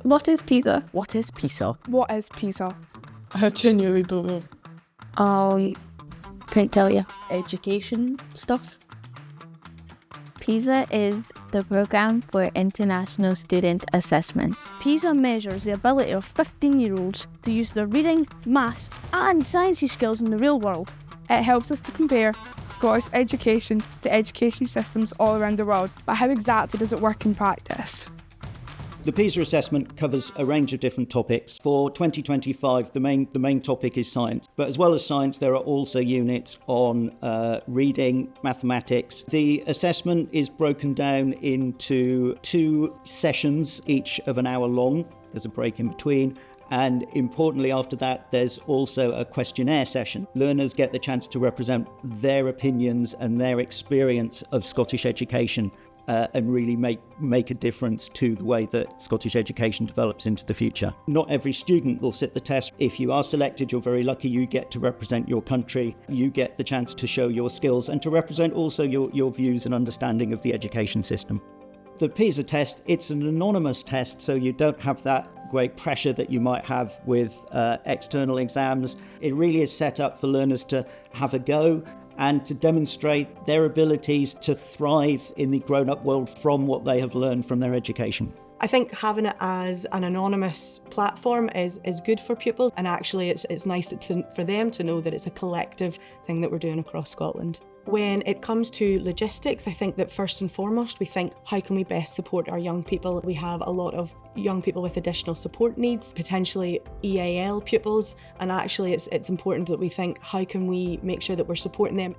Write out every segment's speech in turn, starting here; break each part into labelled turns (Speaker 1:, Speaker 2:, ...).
Speaker 1: What is PISA?
Speaker 2: What is PISA?
Speaker 3: What is PISA? I genuinely don't know.
Speaker 1: Can't tell you.
Speaker 2: Education stuff?
Speaker 1: PISA is the program for international student assessment.
Speaker 4: PISA measures the ability of 15-year-olds to use their reading, maths and sciencey skills in the real world.
Speaker 3: It helps us to compare Scottish education to education systems all around the world, but how exactly does it work in practice?
Speaker 5: The PISA assessment covers a range of different topics. For 2025, the main topic is science. But as well as science, there are also units on reading, mathematics. The assessment is broken down into 2 sessions, each of an hour long. There's a break in between. And importantly, after that, there's also a questionnaire session. Learners get the chance to represent their opinions and their experience of Scottish education and really make a difference to the way that Scottish education develops into the future. Not every student will sit the test. If you are selected, you're very lucky. You get to represent your country. You get the chance to show your skills and to represent also your views and understanding of the education system. The PISA test, it's an anonymous test, so you don't have that great pressure that you might have with external exams. It really is set up for learners to have a go and to demonstrate their abilities to thrive in the grown-up world from what they have learned from their education.
Speaker 6: I think having it as an anonymous platform is good for pupils, and actually it's nice for them to know that it's a collective thing that we're doing across Scotland. When it comes to logistics, I think that first and foremost we think, how can we best support our young people? We have a lot of young people with additional support needs, potentially EAL pupils, and actually it's important that we think, how can we make sure that we're supporting them?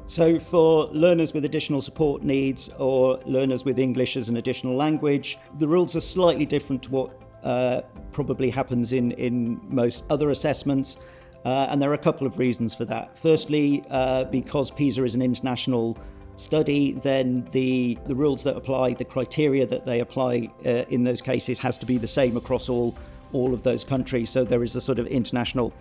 Speaker 5: So for learners with additional support needs or learners with English as an additional language, the rules are slightly different to what probably happens in most other assessments. And there are a couple of reasons for that. Firstly, because PISA is an international study, then the rules that apply, the criteria that they apply in those cases has to be the same across all of those countries. So there is a sort of international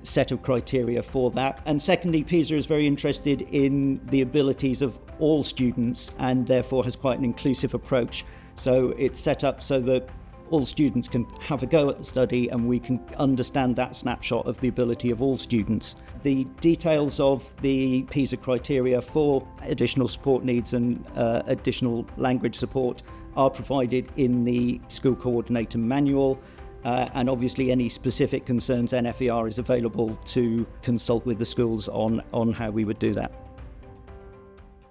Speaker 5: set of criteria for that. And secondly, PISA is very interested in the abilities of all students and therefore has quite an inclusive approach. So it's set up so that all students can have a go at the study and we can understand that snapshot of the ability of all students. The details of the PISA criteria for additional support needs and additional language support are provided in the School Coordinator Manual. And obviously any specific concerns, NFER is available to consult with the schools on how we would do that.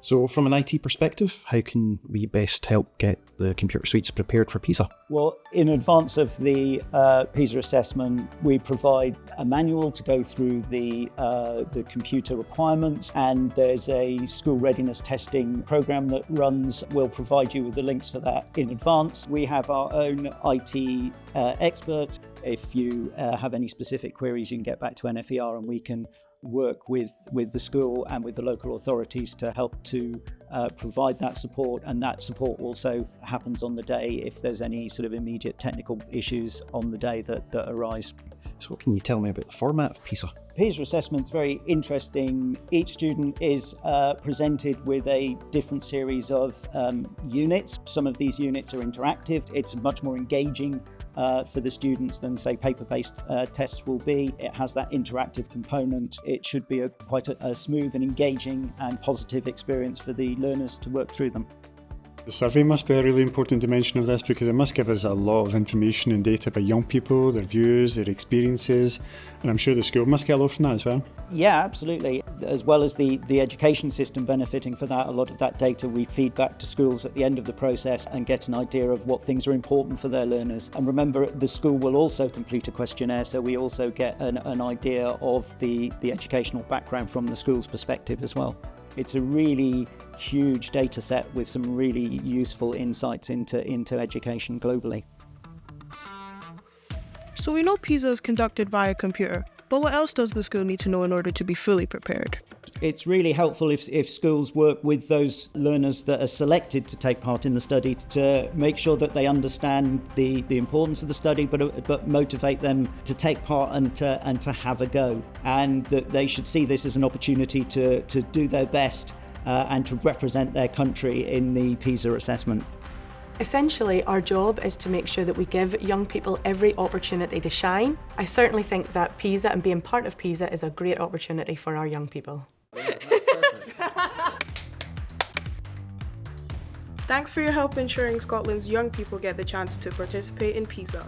Speaker 7: So from an IT perspective, how can we best help get the computer suites prepared for PISA?
Speaker 5: Well, in advance of the PISA assessment, we provide a manual to go through the computer requirements, and there's a school readiness testing program that runs. We'll provide you with the links for that in advance. We have our own IT expert. If you have any specific queries, you can get back to NFER and we can work with the school and with the local authorities to help to provide that support, and that support also happens on the day if there's any sort of immediate technical issues on the day that arise.
Speaker 7: So what can you tell me about the format of PISA?
Speaker 5: PISA assessment is very interesting. Each student is presented with a different series of units. Some of these units are interactive. It's much more engaging for the students than, say, paper-based tests will be. It has that interactive component. It should be quite a smooth and engaging and positive experience for the learners to work through them.
Speaker 8: The survey must be a really important dimension of this because it must give us a lot of information and data about young people, their views, their experiences, and I'm sure the school must get a lot from that as well.
Speaker 5: Yeah, absolutely. As well as the education system benefiting for that, a lot of that data we feed back to schools at the end of the process and get an idea of what things are important for their learners. And remember, the school will also complete a questionnaire, so we also get an idea of the educational background from the school's perspective as well. It's a really huge data set with some really useful insights into education globally.
Speaker 4: So we know PISA is conducted via computer, but what else does the school need to know in order to be fully prepared?
Speaker 5: It's really helpful if schools work with those learners that are selected to take part in the study to make sure that they understand the importance of the study, but motivate them to take part and to have a go, and that they should see this as an opportunity to do their best and to represent their country in the PISA assessment.
Speaker 6: Essentially, our job is to make sure that we give young people every opportunity to shine. I certainly think that PISA and being part of PISA is a great opportunity for our young people.
Speaker 9: Thanks for your help ensuring Scotland's young people get the chance to participate in PISA.